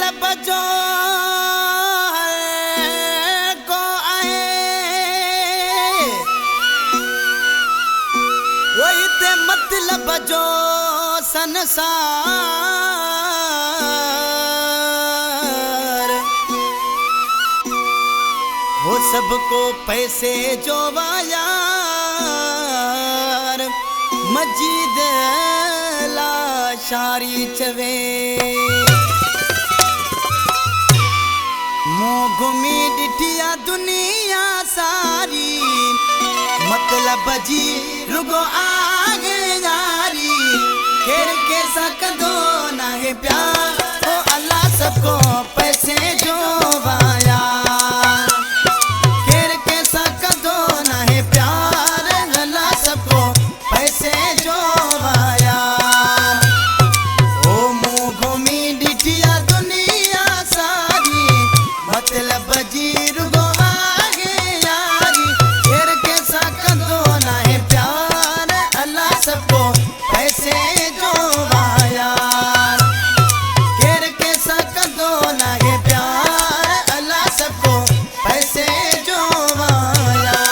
मतलब जो को आए वही ते मतलब जो संसार वो सबको पैसे जो वायार मजीद ला शारी चवे मो घुमी डिठिया दुनिया सारी मतलब जी रुगो आगे यारी खेर के सकदो ना है प्यार ओ अल्लाह सबको पैसे जो वाया खेर के सकदो ना है प्यार अल्लाह सबको पैसे जो वाया ओ मुँह घूमी डिठिया दुनिया सारी मतलब जी रुगो आगे यारी खेर के सकदो ना है प्यार अल्लाह सबको पैसे जो वाया खेर के सकदो ना है प्यार अल्लाह सबको पैसे जो वाया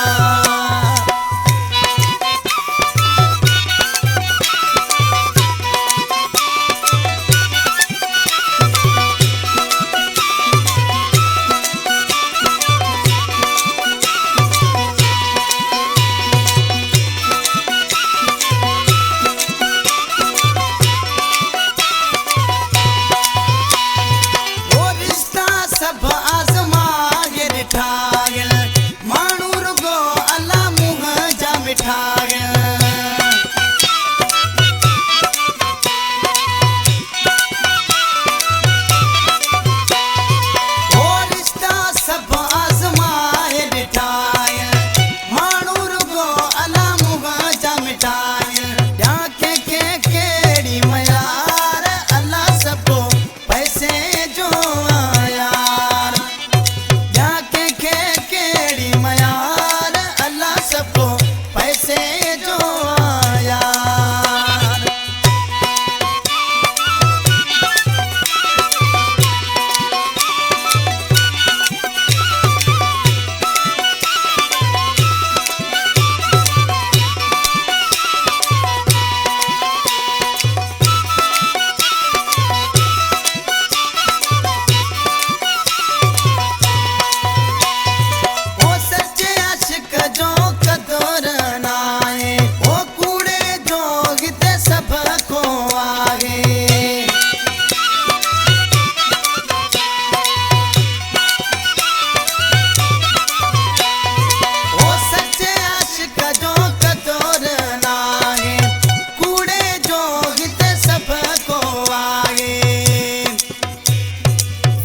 वो रिश्ता सब आजमाए रिठायल मानू रुगो अल्लाह मुँह जा मिठायल वो रिश्ता सब आजमाए रिठायल मानू रुगो अल्लाह मुँह जा मिठायल याके के केड़ी मयार अल्लाह सबको पैसे जो आयार याके के केड़ी मयार अल्लाह सबको पैसे जो आयार ओ सच्चे आशिक जो कदर नाए ओ कूड़े जो गिते सबको आगे ओ सच्चे आशिक जो कदर नाए कूड़े जो गिते सबको आगे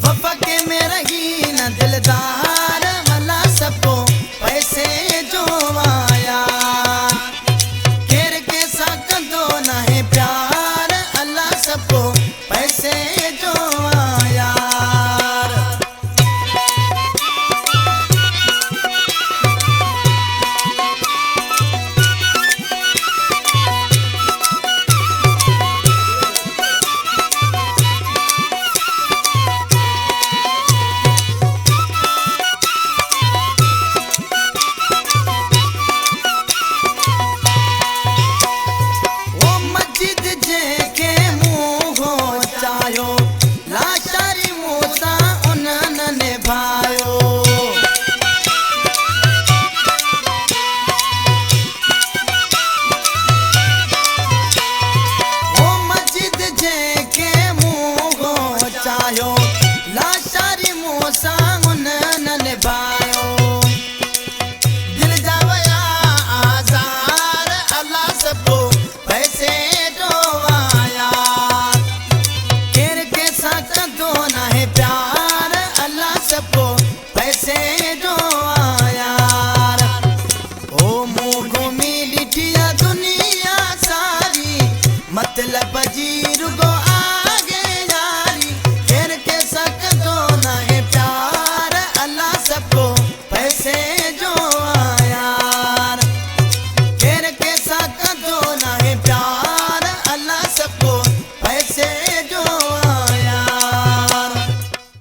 वफा के में रही न दिलदार अल्लाह सबको पैसे जो आया खेर के सकदो ना है प्यार अल्लाह सबको पैसे जो